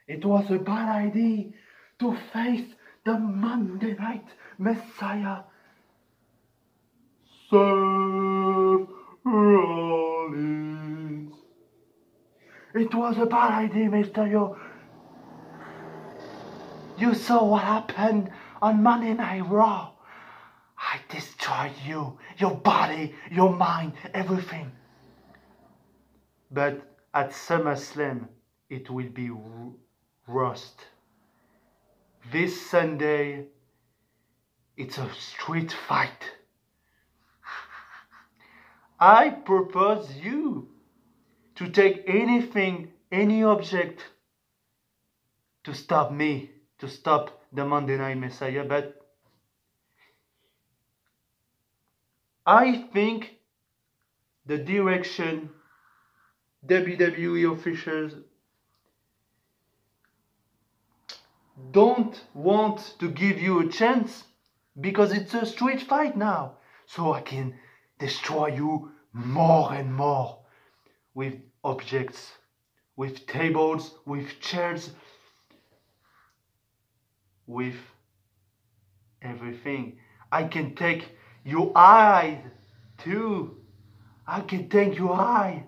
It was a bad idea to face the Monday Night Messiah, Seth Rollins. It was a bad idea, Mysterio. You saw what happened on Monday Night Raw. I destroyed you, your body, your mind, everything. But at SummerSlam, it will be Rust. This Sunday, it's a street fight. I propose you to take anything, any object to stop me, to stop the Monday Night Messiah, but I think the direction WWE officials don't want to give you a chance because it's a street fight now. So I can destroy you more and more with objects, with tables, with chairs, with everything. I can take your eye too. I can take your eye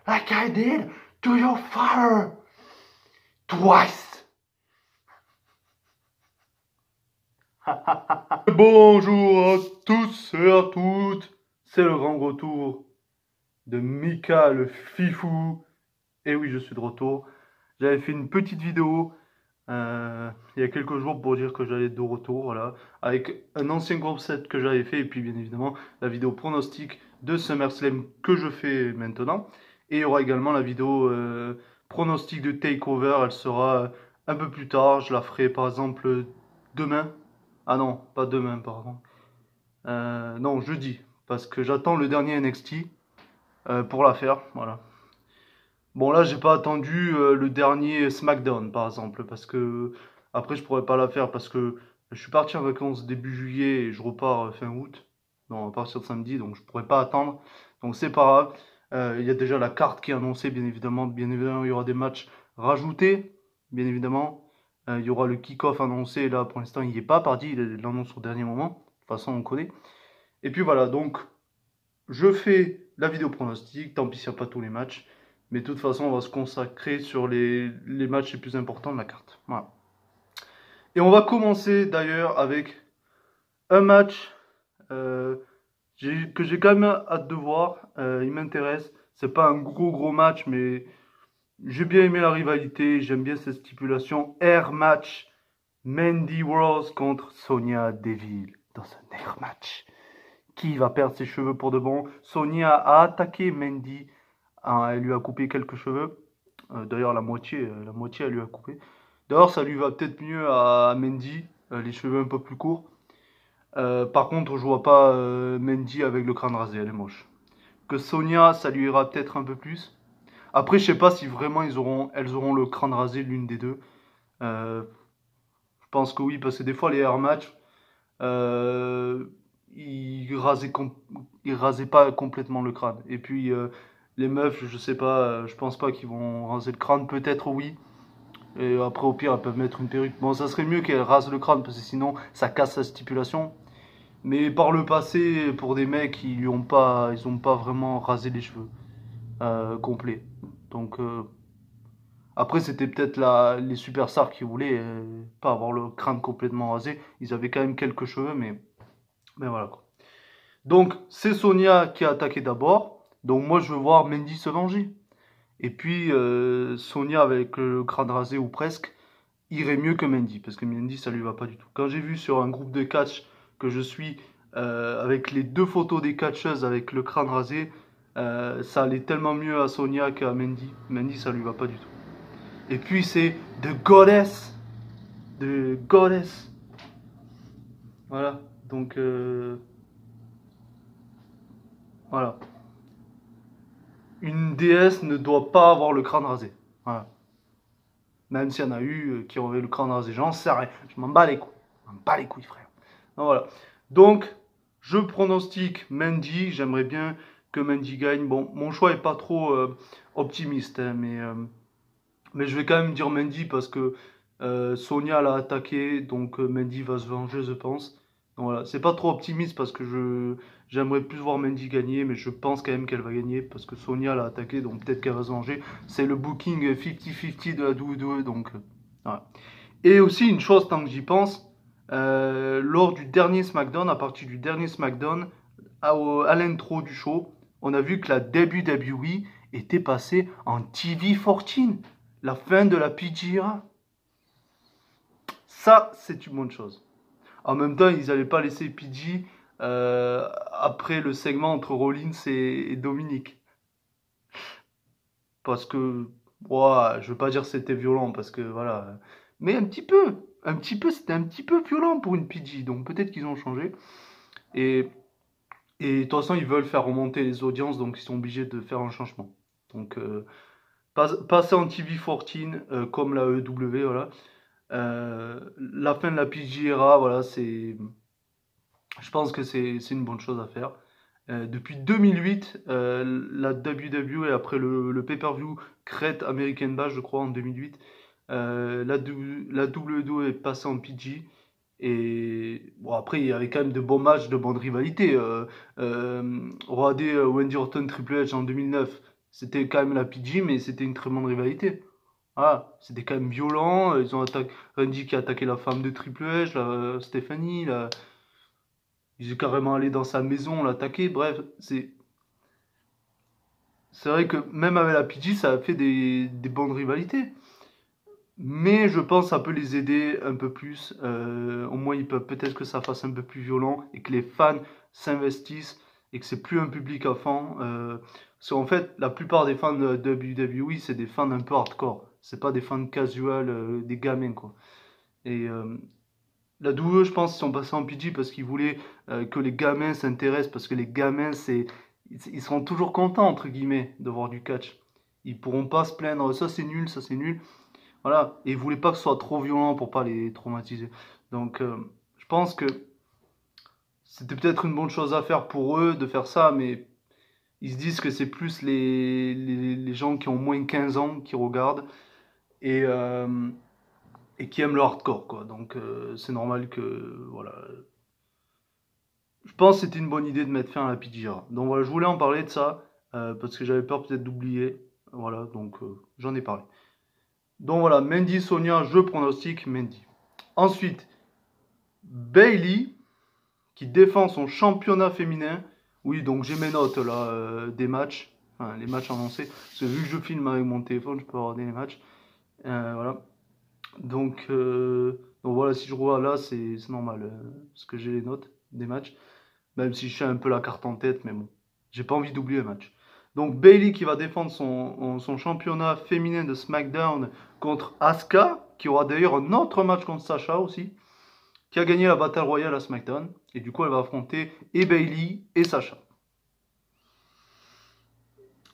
like I did to your father twice. Bonjour à tous et à toutes, c'est le grand retour de Mika le Fifou. Et oui, je suis de retour. J'avais fait une petite vidéo il y a quelques jours pour dire que j'allais être de retour, voilà, avec un ancien concept que j'avais fait et puis bien évidemment la vidéo pronostic de SummerSlam que je fais maintenant. Et il y aura également la vidéo pronostic de Takeover, elle sera un peu plus tard, je la ferai par exemple demain. Ah non, pas demain, pardon. Non, jeudi, parce que j'attends le dernier NXT pour la faire, voilà. Bon, là, j'ai pas attendu le dernier SmackDown, par exemple, parce que après, je pourrais pas la faire parce que je suis parti en vacances début juillet et je repars fin août. Non, à partir de samedi, donc je pourrais pas attendre. Donc c'est pas grave. Il y a déjà la carte qui est annoncée, bien évidemment. Bien évidemment, il y aura des matchs rajoutés, bien évidemment. Il y aura le kick-off annoncé. Là, pour l'instant, il n'y est pas parti. Il l'annonce au dernier moment. De toute façon, on connaît. Et puis voilà, donc je fais la vidéo pronostic. Tant pis s'il n'y a pas tous les matchs. Mais de toute façon, on va se consacrer sur les matchs les plus importants de la carte. Voilà. Et on va commencer d'ailleurs avec un match que j'ai quand même hâte de voir. Il m'intéresse. C'est pas un gros match, mais j'ai bien aimé la rivalité. J'aime bien cette stipulation. Air match. Mandy Rose contre Sonya Deville dans un air match. Qui va perdre ses cheveux pour de bon? Sonya a attaqué Mandy. Elle lui a coupé quelques cheveux. D'ailleurs, la moitié, elle lui a coupé. D'ailleurs, ça lui va peut-être mieux à Mandy, les cheveux un peu plus courts. Par contre, je vois pas Mandy avec le crâne rasé, elle est moche. Que Sonya, ça lui ira peut-être un peu plus. Après, je sais pas si vraiment elles auront le crâne rasé, l'une des deux. Je pense que oui, parce que des fois, les air match, ils rasaient pas complètement le crâne. Et puis, les meufs, je sais pas, je pense pas qu'ils vont raser le crâne. Peut-être oui. Et après, au pire, elles peuvent mettre une perruque. Bon, ça serait mieux qu'elles rasent le crâne parce que sinon, ça casse la stipulation. Mais par le passé, pour des mecs, ils ont pas vraiment rasé les cheveux complets. Donc, après, c'était peut-être les superstars qui voulaient pas avoir le crâne complètement rasé. Ils avaient quand même quelques cheveux, mais voilà quoi. Donc, c'est Sonya qui a attaqué d'abord. Donc, moi, je veux voir Mandy se venger. Et puis, Sonya avec le crâne rasé ou presque, irait mieux que Mandy. Parce que Mandy, ça lui va pas du tout. Quand j'ai vu sur un groupe de catch que je suis, avec les deux photos des catcheuses avec le crâne rasé, ça allait tellement mieux à Sonya qu'à Mandy. Mandy, ça lui va pas du tout. Et puis, c'est The Goddess. The Goddess. Voilà. Donc, voilà. Une déesse ne doit pas avoir le crâne rasé. Voilà. Même s'il y en a eu qui avaient le crâne rasé, j'en sais rien. Je m'en bats les couilles. Je m'en bats les couilles, frère. Donc, voilà. Donc, je pronostique Mandy. J'aimerais bien que Mandy gagne. Bon, mon choix est pas trop optimiste, hein, mais je vais quand même dire Mandy parce que Sonia l'a attaqué, donc Mandy va se venger, je pense. Donc voilà, c'est pas trop optimiste parce que j'aimerais plus voir Mandy gagner, mais je pense quand même qu'elle va gagner parce que Sonia l'a attaqué, donc peut-être qu'elle va se venger. C'est le booking 50-50 de la WWE, donc voilà. Et aussi une chose, tant que j'y pense, lors du dernier SmackDown, à partir du dernier SmackDown, à l'intro du show, on a vu que la WWE était passée en TV14, la fin de la PG era. Ça, c'est une bonne chose. En même temps, ils n'allaient pas laisser PG après le segment entre Rollins et Dominic. Parce que, ouah, je veux pas dire que c'était violent, parce que voilà. Mais un petit peu, c'était un petit peu violent pour une PG. Donc peut-être qu'ils ont changé. Et, et de toute façon, ils veulent faire remonter les audiences, donc ils sont obligés de faire un changement. Donc passer en TV14 comme la EW, voilà. La fin de la PG era, voilà, je pense que c'est une bonne chose à faire. Depuis 2008, la WWE, après le pay-per-view Crête American Bash, je crois, en 2008, la WWE est passée en PG. Et bon, après, il y avait quand même de bons matchs, de bonnes rivalités. Rodé, Wendy Orton, Triple H en 2009, c'était quand même la PG, mais c'était une très bonne rivalité. Ah, c'était quand même violent. Ils ont attaqué Randy qui a attaqué la femme de Triple H, Stephanie. Ils sont carrément allé dans sa maison, l'attaquer. Bref, c'est vrai que même avec la PG, ça a fait des bonnes rivalités. Mais je pense que ça peut les aider un peu plus. Au moins, ils peuvent peut-être que ça fasse un peu plus violent et que les fans s'investissent et que c'est plus un public à fond. Parce qu'en fait, la plupart des fans de WWE, c'est des fans un peu hardcore. C'est pas des fans casual, des gamins, quoi. Et la WWE, je pense, ils sont passés en PG parce qu'ils voulaient que les gamins s'intéressent. Parce que les gamins, ils seront toujours contents, entre guillemets, de voir du catch. Ils pourront pas se plaindre, ça c'est nul, ça c'est nul. Voilà, et ils voulaient pas que ce soit trop violent pour pas les traumatiser. Donc, je pense que c'était peut-être une bonne chose à faire pour eux de faire ça, mais ils se disent que c'est plus les gens qui ont moins de 15 ans qui regardent et, euh, et qui aiment le hardcore, quoi. Donc, c'est normal que, voilà. Je pense que c'était une bonne idée de mettre fin à la PGA. Donc voilà, je voulais en parler de ça, parce que j'avais peur peut-être d'oublier. Voilà, donc j'en ai parlé. Donc voilà, Mandy, Sonia, je pronostique Mandy. Ensuite, Bailey qui défend son championnat féminin. Oui, donc j'ai mes notes là des matchs, enfin les matchs annoncés. Parce que vu que je filme avec mon téléphone, je peux regarder les matchs. Voilà. Donc voilà, si je vois là, c'est normal. Parce que j'ai les notes des matchs. Même si je sais un peu la carte en tête, mais bon. J'ai pas envie d'oublier un match. Donc Bailey qui va défendre son championnat féminin de SmackDown contre Asuka, qui aura d'ailleurs un autre match contre Sasha aussi, qui a gagné la Battle Royale à SmackDown. Et du coup, elle va affronter et Bailey et Sasha.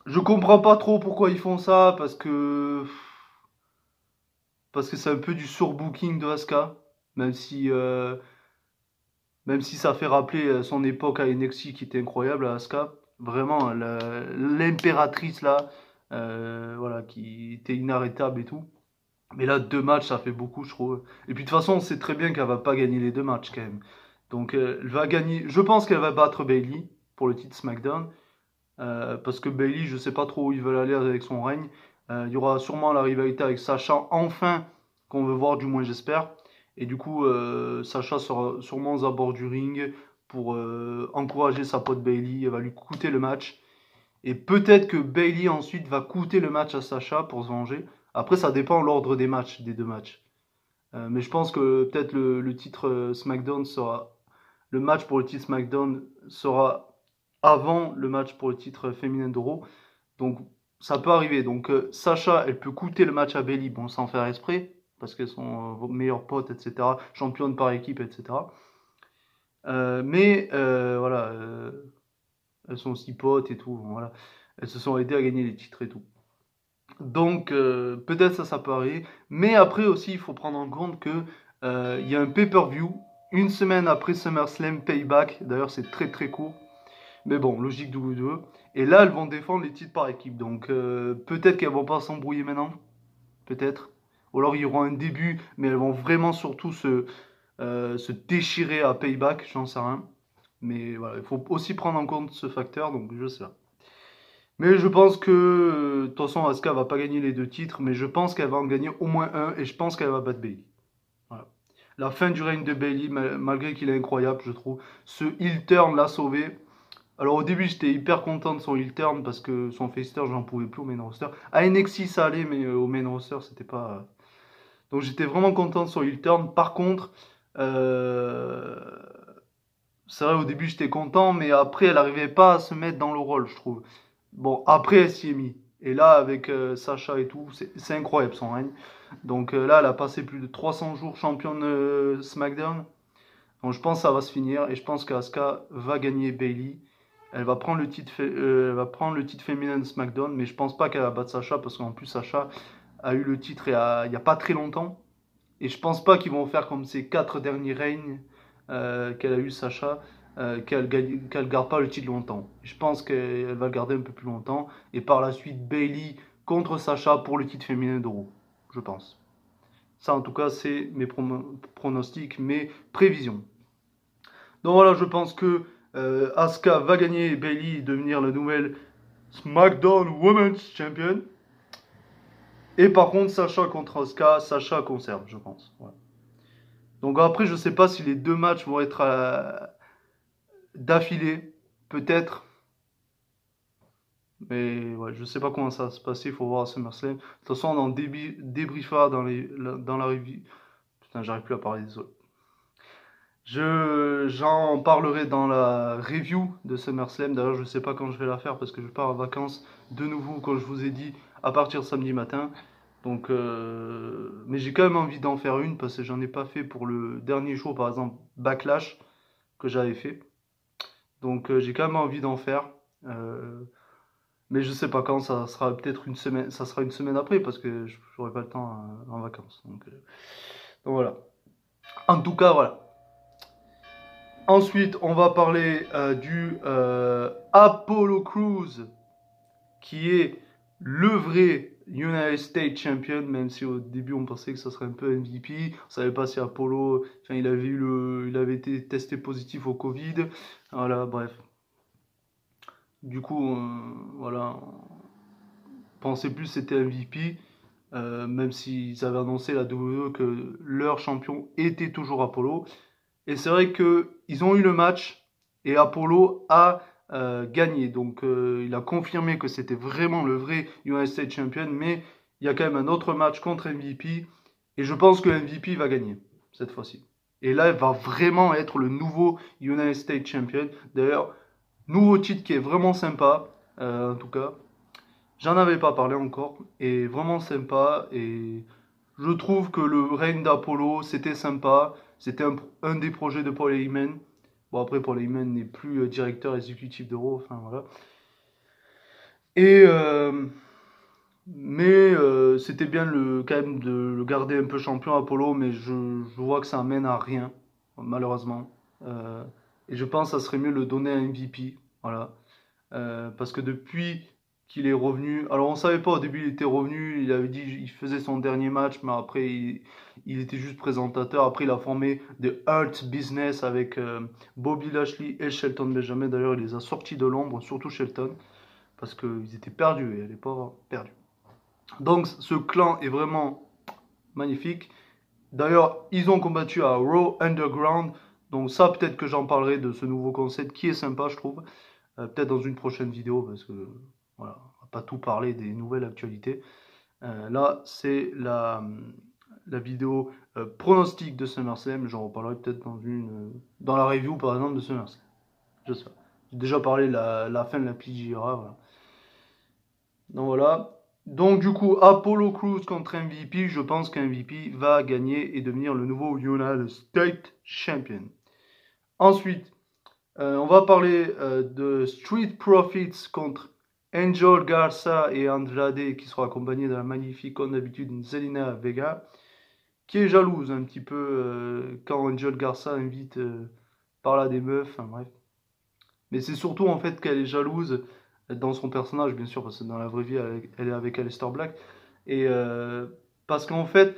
Je comprends pas trop pourquoi ils font ça, parce que c'est un peu du surbooking de Asuka, même si même si ça fait rappeler son époque à NXT qui était incroyable à Asuka. Vraiment, l'impératrice là, voilà, qui était inarrêtable et tout. Mais là, deux matchs, ça fait beaucoup, je trouve. Et puis de toute façon, on sait très bien qu'elle va pas gagner les deux matchs quand même. Donc elle va gagner. Je pense qu'elle va battre Bailey pour le titre SmackDown. Parce que Bailey, je sais pas trop où ils veulent aller avec son règne. Il y aura sûrement la rivalité avec Sacha, enfin, qu'on veut voir, du moins j'espère. Et du coup, Sacha sera sûrement aux abords du ring pour encourager sa pote Bailey. Elle va lui coûter le match. Et peut-être que Bailey ensuite va coûter le match à Sacha pour se venger. Après, ça dépend de l'ordre des matchs, des deux matchs. Mais je pense que peut-être le titre SmackDown sera. Le match pour le titre SmackDown sera avant le match pour le titre féminin d'Euro. Donc ça peut arriver. Donc Sacha, elle peut coûter le match à Bailey, bon, sans faire exprès, parce qu'elles sont meilleures potes, etc. Championnes par équipe, etc. Voilà, elles sont aussi potes et tout. Voilà. Elles se sont aidées à gagner les titres et tout. Donc peut-être ça peut arriver. Mais après aussi, il faut prendre en compte que y a un pay-per-view une semaine après SummerSlam Payback. D'ailleurs, c'est très très court. Mais bon, logique WWE. Et là, elles vont défendre les titres par équipe. Donc peut-être qu'elles vont pas s'embrouiller maintenant. Peut-être. Ou alors il y aura un début, mais elles vont vraiment surtout se déchirer à Payback, j'en sais rien. Mais voilà, il faut aussi prendre en compte ce facteur, donc je sais pas. Mais je pense que, de toute façon, Asuka va pas gagner les deux titres, mais je pense qu'elle va en gagner au moins un, et je pense qu'elle va battre Bailey. Voilà. La fin du règne de Bailey, malgré qu'il est incroyable, je trouve. Ce heel turn l'a sauvé. Alors au début, j'étais hyper content de son heel turn parce que son face turn, j'en pouvais plus au main roster. À NXT, ça allait, mais au main roster, c'était pas. Donc j'étais vraiment content de son heel turn. Par contre, euh, c'est vrai, au début, j'étais content, mais après, elle n'arrivait pas à se mettre dans le rôle, je trouve. Bon, après, elle s'y est mise. Et là, avec Sacha et tout, c'est incroyable son règne. Donc là, elle a passé plus de 300 jours championne SmackDown. Donc je pense que ça va se finir. Et je pense qu'Asuka va gagner Bailey. Elle va prendre le titre, elle va prendre le titre féminin de SmackDown. Mais je pense pas qu'elle va battre Sacha. Parce qu'en plus, Sacha a eu le titre il y a pas très longtemps. Et je pense pas qu'ils vont faire comme ces 4 derniers règnes qu'elle a eu Sacha, qu'elle garde pas le titre longtemps. Je pense qu'elle va le garder un peu plus longtemps. Et par la suite, Bailey contre Sacha pour le titre féminin d'Euro. Je pense. Ça, en tout cas, c'est mes pronostics, mes prévisions. Donc voilà, je pense que Asuka va gagner Bailey et devenir la nouvelle SmackDown Women's Champion. Et par contre, Sacha contre Asuka, Sacha conserve, je pense. Ouais. Donc après, je sais pas si les deux matchs vont être d'affilée, peut-être. Mais ouais, je sais pas comment ça va se passer, il faut voir à SummerSlam. De toute façon, on en débriefera dans la review. Putain, j'arrive plus à parler, désolé. J'en parlerai dans la review de SummerSlam. D'ailleurs, je sais pas quand je vais la faire parce que je pars en vacances de nouveau, comme je vous ai dit, à partir de samedi matin. Donc, mais j'ai quand même envie d'en faire une parce que j'en ai pas fait pour le dernier show, par exemple, Backlash, que j'avais fait. Donc j'ai quand même envie d'en faire. Euh, mais je sais pas quand, ça sera peut-être une semaine, ça sera une semaine après parce que j'aurai pas le temps en vacances. Donc voilà. En tout cas, voilà. Ensuite, on va parler du Apollo Crews, qui est le vrai United States Champion, même si au début on pensait que ça serait un peu MVP. On savait pas si Apollo, enfin, il avait été testé positif au Covid. Voilà, bref. Du coup, voilà, on pensait plus que c'était MVP, même s'ils avaient annoncé la WWE que leur champion était toujours Apollo. Et c'est vrai qu'ils ont eu le match et Apollo a gagné. Donc il a confirmé que c'était vraiment le vrai United States Champion, mais il y a quand même un autre match contre MVP et je pense que MVP va gagner cette fois-ci. Et là, il va vraiment être le nouveau United States Champion. D'ailleurs, nouveau titre qui est vraiment sympa, en tout cas. J'en avais pas parlé encore, et vraiment sympa. Et je trouve que le règne d'Apollo, c'était sympa. C'était un des projets de Paul Heyman. Bon, après, Paul Heyman n'est plus directeur exécutif de Raw, enfin voilà. Et, mais c'était bien quand même de le garder un peu champion Apollo, mais je vois que ça amène à rien, malheureusement. Et je pense que ça serait mieux de le donner à MVP. Voilà. Parce que depuis qu'il est revenu, alors on savait pas au début il était revenu, il avait dit il faisait son dernier match, mais après il était juste présentateur. Après il a formé The Hurt Business avec Bobby Lashley et Shelton Benjamin. D'ailleurs il les a sortis de l'ombre, surtout Shelton, parce qu'ils étaient perdus et elle est pas perdue. Donc ce clan est vraiment magnifique. D'ailleurs ils ont combattu à Raw Underground, donc ça peut-être que j'en parlerai de ce nouveau concept qui est sympa je trouve. Peut-être dans une prochaine vidéo parce que voilà, on va pas tout parler des nouvelles actualités. Là, c'est la vidéo pronostic de SummerSlam. J'en reparlerai peut-être dans la review par exemple de SummerSlam. Je sais pas. J'ai déjà parlé de la fin de la PGRA. Voilà. Donc voilà. Donc du coup, Apollo Crews contre MVP. Je pense qu'un MVP va gagner et devenir le nouveau United States Champion. Ensuite, on va parler de Street Profits contre Angel Garza et Andrade qui sera accompagné de la magnifique, comme d'habitude, Zelina Vega, qui est jalouse un petit peu quand Angel Garza invite par là des meufs, enfin bref. Mais c'est surtout en fait qu'elle est jalouse dans son personnage, bien sûr, parce que dans la vraie vie, elle est avec Aleister Black. Et parce qu'en fait,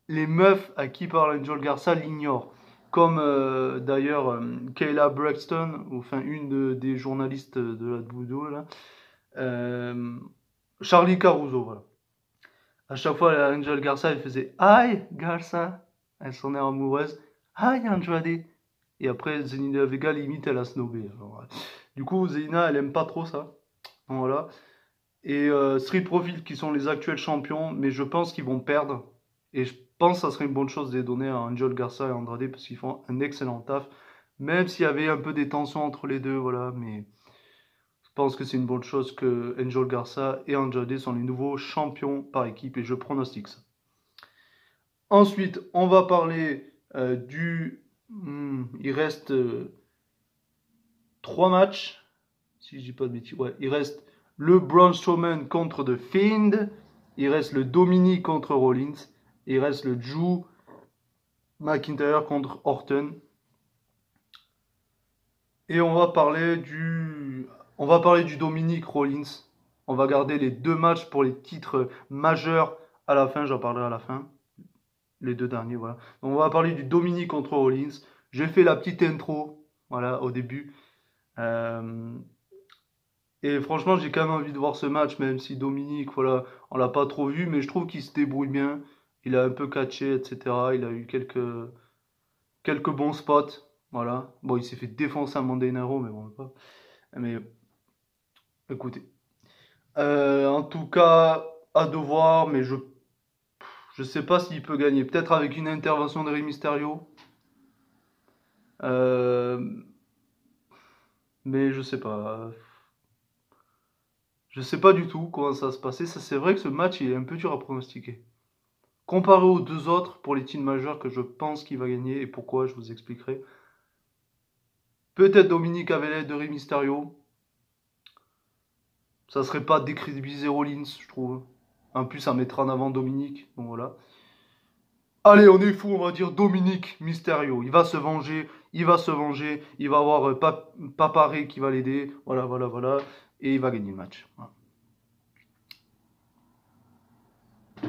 les meufs à qui parle Angel Garza l'ignorent. Comme d'ailleurs Kayla Braxton, enfin des journalistes de la WWE, là. Euh, Charlie Caruso, voilà. À chaque fois, Angel Garza, elle faisait Hi Garza. Elle s'en est amoureuse. Hi Andrade. Et après, Zelina Vega, limite, elle a snobé. Alors, du coup, Zelina, elle aime pas trop ça. Voilà. Et Street Profit, qui sont les actuels champions, mais je pense qu'ils vont perdre. Et je pense que ça serait une bonne chose de les donner à Angel Garza et Andrade, parce qu'ils font un excellent taf. Même s'il y avait un peu des tensions entre les deux, voilà. Mais je pense que c'est une bonne chose que Angel Garza et Andrade sont les nouveaux champions par équipe, et je pronostique ça. Ensuite, on va parler il reste 3 matchs, si je dis pas de bêtises. Ouais, il reste le Braun Strowman contre The Fiend, il reste le Dominic contre Rollins, et il reste le Drew McIntyre contre Orton. Et on va parler du Dominic Rollins. On va garder les 2 matchs pour les titres majeurs à la fin, j'en parlerai à la fin. Les 2 derniers, voilà. Donc on va parler du Dominic contre Rollins. J'ai fait la petite intro, voilà, au début. Euh, et franchement, j'ai quand même envie de voir ce match, même si Dominic, voilà, on l'a pas trop vu, mais je trouve qu'il se débrouille bien. Il a un peu catché, etc. Il a eu quelques bons spots, voilà. Bon, il s'est fait défoncer à Monday Night Raw, mais bon, pas. Mais écoutez, en tout cas, à devoir, mais je sais pas s'il peut gagner. Peut-être avec une intervention de Rey Mysterio. Euh, mais je sais pas. Je sais pas du tout comment ça va se passer. Ça, c'est vrai que ce match, il est un peu dur à pronostiquer. Comparé aux 2 autres pour les teams majeurs que je pense qu'il va gagner et pourquoi, je vous expliquerai. Peut-être Dominique avec l'aide de Rey Mysterio. Ça serait pas décrédibiliser Rollins, je trouve. En plus, ça mettra en avant Dominique. Donc voilà. Allez, on est fou, on va dire Dominique Mysterio. Il va se venger, il va se venger. Il va avoir Papa Ray qui va l'aider. Voilà, voilà, voilà. Et il va gagner le match. Voilà.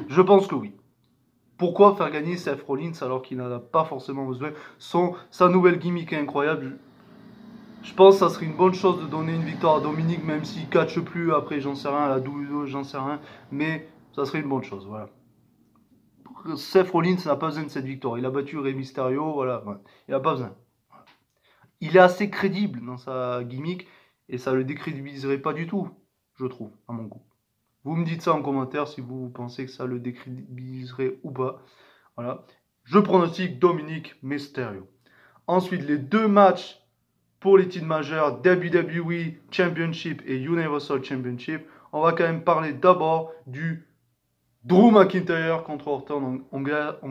Je pense que oui. Pourquoi faire gagner Seth Rollins alors qu'il n'en a pas forcément besoin? Sa nouvelle gimmick est incroyable. Je pense que ça serait une bonne chose de donner une victoire à Dominique, même s'il ne catche plus. Après, j'en sais rien. À la WWE, j'en sais rien. Mais ça serait une bonne chose. Voilà. Seth Rollins n'a pas besoin de cette victoire. Il a battu Rey Mysterio. Voilà. Ouais. Il n'a pas besoin. Il est assez crédible dans sa gimmick. Et ça le décrédibiliserait pas du tout, je trouve, à mon goût. Vous me dites ça en commentaire si vous pensez que ça le décrédibiliserait ou pas. Voilà. Je pronostique Dominique Mysterio. Ensuite, les 2 matchs pour les titres majeurs WWE Championship et Universal Championship. On va quand même parler d'abord du Drew McIntyre contre Orton. On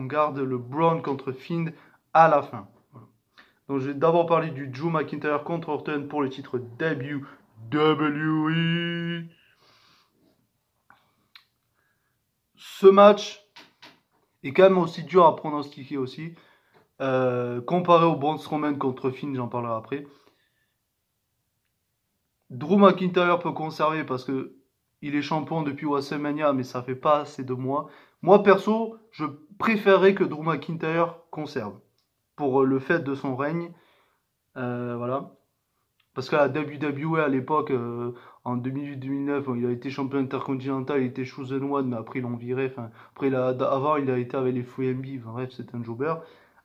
garde le Braun contre Fiend à la fin. Voilà. Donc je vais d'abord parler du Drew McIntyre contre Orton pour le titre WWE. Ce match est quand même aussi dur à pronostiquer aussi. Comparé au Braun Strowman contre Finn, j'en parlerai après. Drew McIntyre peut conserver parce que il est champion depuis WrestleMania, mais ça fait pas assez de mois. Moi perso, je préférerais que Drew McIntyre conserve pour le fait de son règne, voilà. Parce qu'à la WWE à l'époque, en 2008-2009, il a été champion intercontinental, il était chosen one, mais après ils l'ont viré. Enfin, après, avant, il a été avec les FreeMB, bref, c'est un jobber.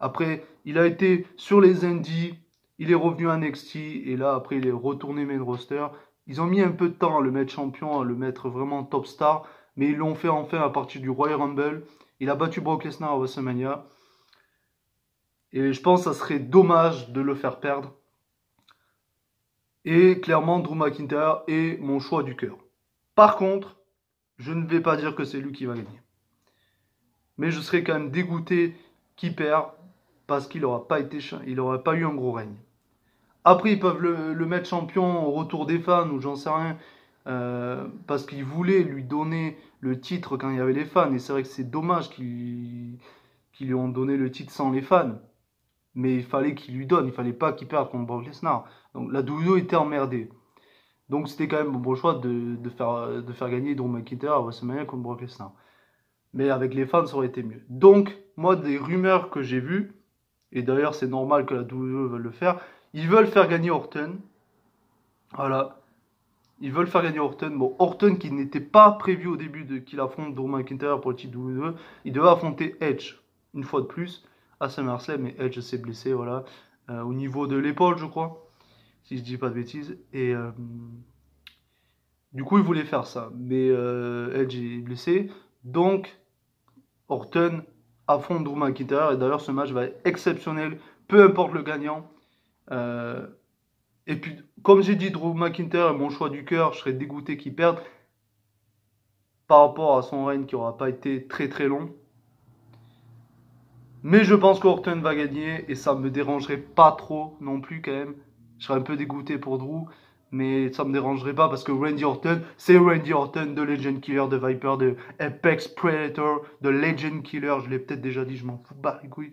Après, il a été sur les Indies, il est revenu à NXT, et là, après, il est retourné main roster. Ils ont mis un peu de temps à le mettre champion, à le mettre vraiment top star, mais ils l'ont fait enfin à partir du Royal Rumble. Il a battu Brock Lesnar à WrestleMania, et je pense que ça serait dommage de le faire perdre. Et clairement, Drew McIntyre est mon choix du cœur. Par contre, je ne vais pas dire que c'est lui qui va gagner. Mais je serais quand même dégoûté qu'il perd parce qu'il n'aura pas eu un gros règne. Après, ils peuvent le mettre champion au retour des fans ou j'en sais rien. Parce qu'ils voulaient lui donner le titre quand il y avait les fans. Et c'est vrai que c'est dommage qu'ils lui ont donné le titre sans les fans. mais il fallait qu'il lui donne, il fallait pas qu'il perde contre Brock Lesnar. Donc la WWE était emmerdée. Donc c'était quand même un bon choix de faire gagner Drew McIntyre à WrestleMania contre Brock Lesnar. Mais avec les fans, ça aurait été mieux. Donc, moi, des rumeurs que j'ai vues, et d'ailleurs c'est normal que la WWE veuille le faire, ils veulent faire gagner Orton. Voilà. Ils veulent faire gagner Orton. Bon, Orton qui n'était pas prévu au début qu'il affronte Drew McIntyre pour le titre WWE, il devait affronter Edge une fois de plus à SummerSlam, mais Edge s'est blessé, voilà, au niveau de l'épaule, je crois, si je dis pas de bêtises. Et du coup, ils voulaient faire ça, mais Edge est blessé, donc Orton affronte Drew McIntyre. Et d'ailleurs, ce match va être exceptionnel, peu importe le gagnant. Euh, Et puis, comme j'ai dit, Drew McIntyre est mon choix du cœur. Je serais dégoûté qu'il perde par rapport à son règne qui n'aura pas été très très long. Mais je pense qu'Orton va gagner et ça me dérangerait pas trop non plus quand même. Je serais un peu dégoûté pour Drew, mais ça me dérangerait pas parce que Randy Orton, c'est Randy Orton, de Legend Killer, de Viper, de Apex Predator, de Legend Killer. Je l'ai peut-être déjà dit, je m'en fous pas les couilles.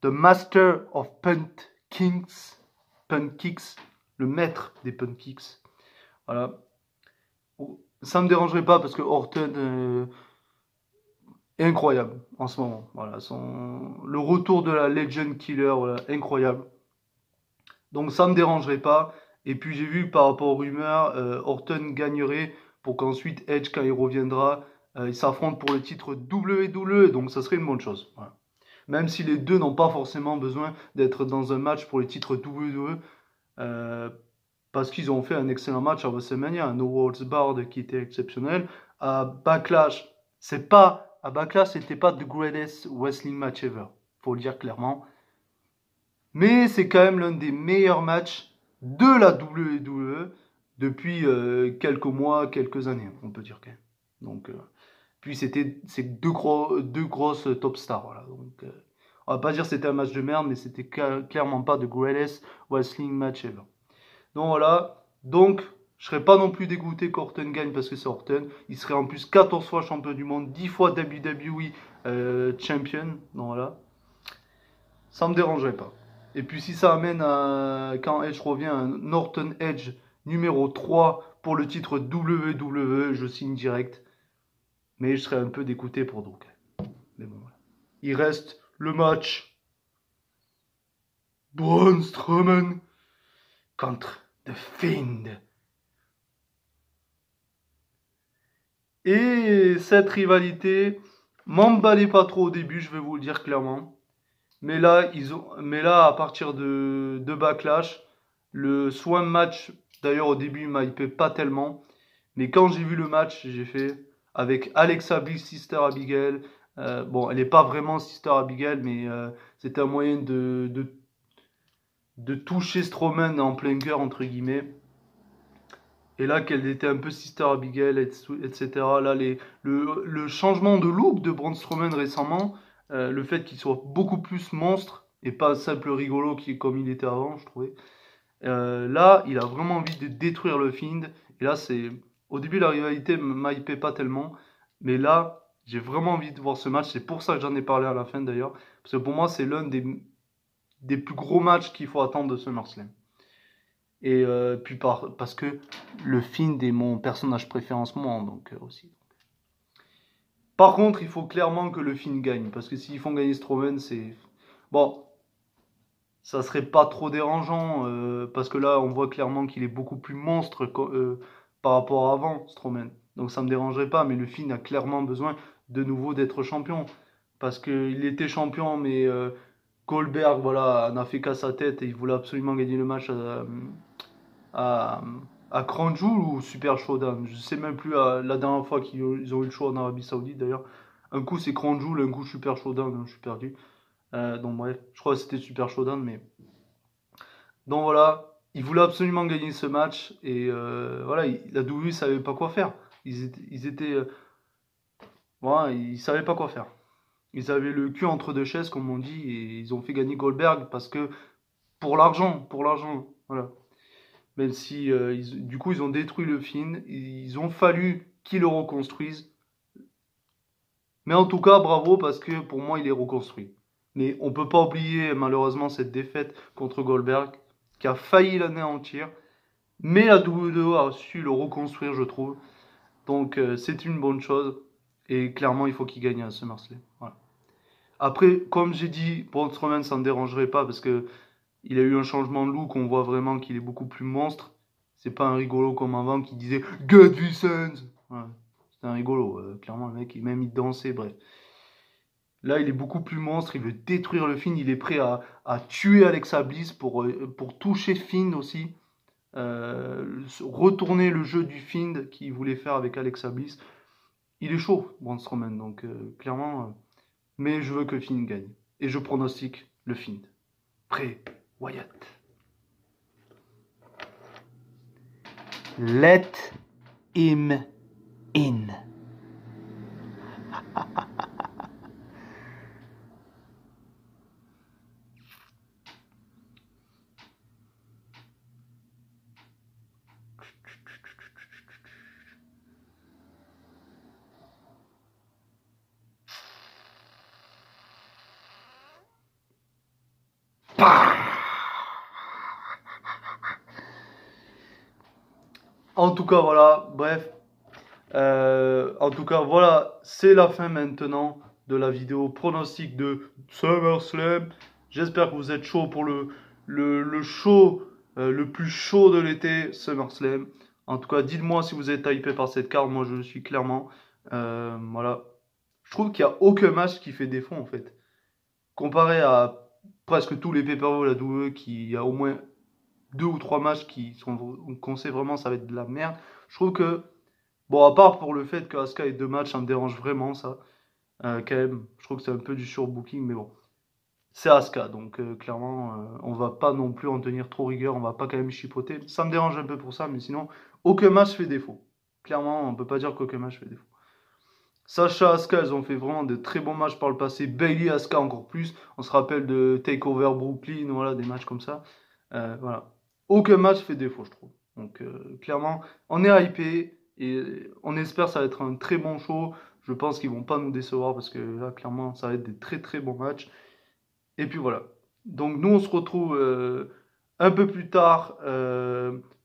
The Master of Punt Kicks, le maître des punt kicks. Voilà. Ça me dérangerait pas parce que Orton est incroyable en ce moment. Voilà, le retour de la Legend Killer, voilà, incroyable. Donc ça me dérangerait pas. Et puis j'ai vu que par rapport aux rumeurs, Orton gagnerait pour qu'ensuite Edge, quand il reviendra, il s'affronte pour le titre WWE. Donc ça serait une bonne chose. Voilà. Même si les deux n'ont pas forcément besoin d'être dans un match pour le titre WWE. Parce qu'ils ont fait un excellent match à WrestleMania, un No Holds Barred qui était exceptionnel. À Backlash, c'était pas the greatest wrestling match ever, faut le dire clairement. Mais c'est quand même l'un des meilleurs matchs de la WWE depuis quelques mois, quelques années, on peut dire quand même. Donc, puis c'est deux grosses top stars, voilà. Donc, on va pas dire que c'était un match de merde, mais c'était clairement pas the greatest wrestling match ever. Donc voilà. Donc, je serais pas non plus dégoûté qu'Orton gagne parce que c'est Orton. Il serait en plus 14 fois champion du monde, 10 fois WWE champion. Donc voilà. Ça me dérangerait pas. Et puis si ça amène à, quand Edge revient, un Orton Edge numéro 3 pour le titre WWE, je signe direct. Mais je serais un peu dégoûté pour donc. Mais bon, voilà. Il reste le match Braun Strowman contre The Fiend. Et cette rivalité m'emballait pas trop au début, je vais vous le dire clairement. Mais là, à partir de Backlash, le Swan match, d'ailleurs au début, il m'a hypé pas tellement. Mais quand j'ai vu le match, j'ai fait avec Alexa Bliss, Sister Abigail. Bon, elle n'est pas vraiment Sister Abigail, mais c'était un moyen de toucher Strowman en plein cœur, entre guillemets. Et là, qu'elle était un peu Sister Abigail, etc. Là, le changement de look de Braun Strowman récemment, le fait qu'il soit beaucoup plus monstre et pas simple rigolo comme il était avant, je trouvais. Là, il a vraiment envie de détruire le Fiend. Et là, au début, la rivalité m'a hypé pas tellement. Mais là, j'ai vraiment envie de voir ce match. C'est pour ça que j'en ai parlé à la fin d'ailleurs. Parce que pour moi, c'est l'un des plus gros matchs qu'il faut attendre de ce SummerSlam. Et puis parce que le Fiend est mon personnage préféré en ce moment, donc aussi. Par contre, il faut clairement que le Fiend gagne, parce que s'ils font gagner Strowman, c'est... Bon, ça serait pas trop dérangeant, parce que là, on voit clairement qu'il est beaucoup plus monstre par rapport à avant, Strowman. Donc ça me dérangerait pas, mais le Fiend a clairement besoin de nouveau d'être champion. Parce qu'il était champion, mais Goldberg, voilà, n'a fait qu'à sa tête, et il voulait absolument gagner le match à, à Crown Jewel ou Super Showdown. Je sais même plus la dernière fois qu'ils ont eu le choix en Arabie Saoudite d'ailleurs. Un coup c'est Crown Jewel, un coup Super Showdown, je suis perdu. Donc bref, je crois que c'était Super Showdown, mais donc voilà, ils voulaient absolument gagner ce match et voilà, la WWE savait pas quoi faire. Ils étaient voilà, ils savaient pas quoi faire. Ils avaient le cul entre deux chaises comme on dit et ils ont fait gagner Goldberg parce que pour l'argent, voilà. Même si, du coup, ils ont détruit le Fiend. Ils ont fallu qu'ils le reconstruisent. Mais en tout cas, bravo, parce que pour moi, il est reconstruit. Mais on peut pas oublier malheureusement cette défaite contre Goldberg qui a failli l'anéantir. Mais la WWE a su le reconstruire, je trouve. Donc c'est une bonne chose. Et clairement, il faut qu'il gagne à SummerSlam. Voilà. Après, comme j'ai dit, Braun Strowman, ça ne me dérangerait pas parce que il a eu un changement de look. On voit vraiment qu'il est beaucoup plus monstre. C'est pas un rigolo comme avant qui disait Get Vicens. Voilà. C'est un rigolo. Clairement, le mec, même il dansait, bref. Là, il est beaucoup plus monstre. Il veut détruire le Fiend. Il est prêt à tuer Alexa Bliss pour toucher Fiend aussi. Retourner le jeu du Fiend qu'il voulait faire avec Alexa Bliss. Il est chaud, Braun Strowman, donc clairement. Mais je veux que Fiend gagne. Et je pronostique le Fiend. Prêt, Wyatt. Let him in. En tout cas, voilà, bref. En tout cas, voilà, c'est la fin maintenant de la vidéo pronostic de SummerSlam. J'espère que vous êtes chaud pour le show le plus chaud de l'été, SummerSlam. En tout cas, dites-moi si vous êtes hypé par cette carte. Moi, je le suis clairement. Voilà. Je trouve qu'il n'y a aucun match qui fait défaut, en fait. Comparé à presque tous les pay-per-view, la WWE, qui y a au moins 2 ou 3 matchs qu'on sait vraiment ça va être de la merde. Je trouve que, bon, à part pour le fait que Asuka ait 2 matchs, ça me dérange vraiment, ça. Quand même, je trouve que c'est un peu du surbooking, mais bon. C'est Asuka, donc clairement, on va pas non plus en tenir trop rigueur, on va pas quand même chipoter. Ça me dérange un peu pour ça, mais sinon, aucun match fait défaut. Clairement, on peut pas dire qu'aucun match fait défaut. Sacha, Asuka, elles ont fait vraiment de très bons matchs par le passé. Bailey, Asuka encore plus. On se rappelle de Takeover Brooklyn, voilà, des matchs comme ça. Voilà. Aucun match fait défaut, je trouve. Donc clairement, on est hypé et on espère que ça va être un très bon show. Je pense qu'ils vont pas nous décevoir parce que là, clairement, ça va être des très très bons matchs. Et puis voilà. Donc nous, on se retrouve un peu plus tard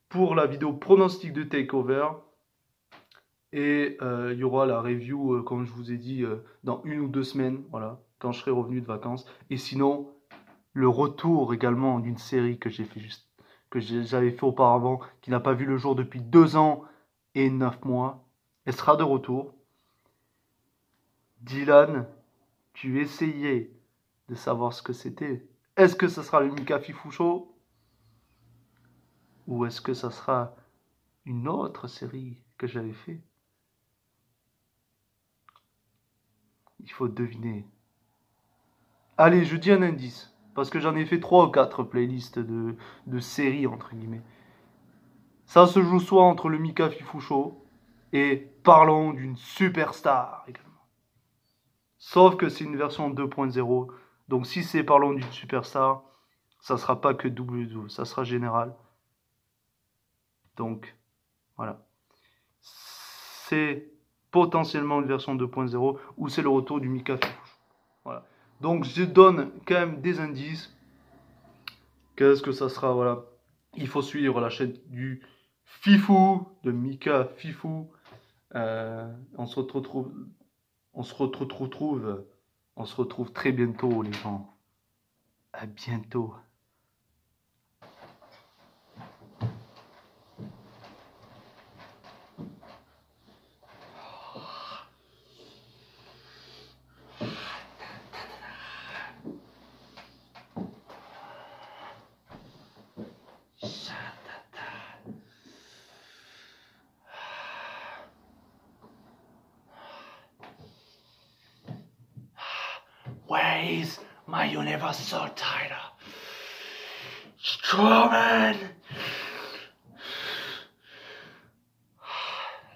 pour la vidéo pronostic de Takeover. Et il y aura la review, comme je vous ai dit, dans 1 ou 2 semaines, voilà, quand je serai revenu de vacances. Et sinon, le retour également d'une série que j'avais fait auparavant, qui n'a pas vu le jour depuis 2 ans et 9 mois. Elle sera de retour. Dylan, tu essayais de savoir ce que c'était. Est-ce que ce sera le Mika Fifou Show? Ou est-ce que ça sera une autre série que j'avais fait? Il faut deviner. Allez, je dis un indice. Parce que j'en ai fait 3 ou 4 playlists de séries, entre guillemets. Ça se joue soit entre le Mika Fifou Show et Parlons d'une superstar également. Sauf que c'est une version 2.0. Donc si c'est Parlons d'une superstar, ça sera pas que WWE, ça sera général. Donc, voilà. C'est potentiellement une version 2.0 ou c'est le retour du Mika Fifou. Voilà. Donc je donne quand même des indices. Qu'est-ce que ça sera, voilà. Il faut suivre la chaîne du Fifou, de Mika Fifou. On se retrouve très bientôt, les gens. À bientôt. Where is my Universal title? Strowman!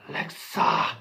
Alexa!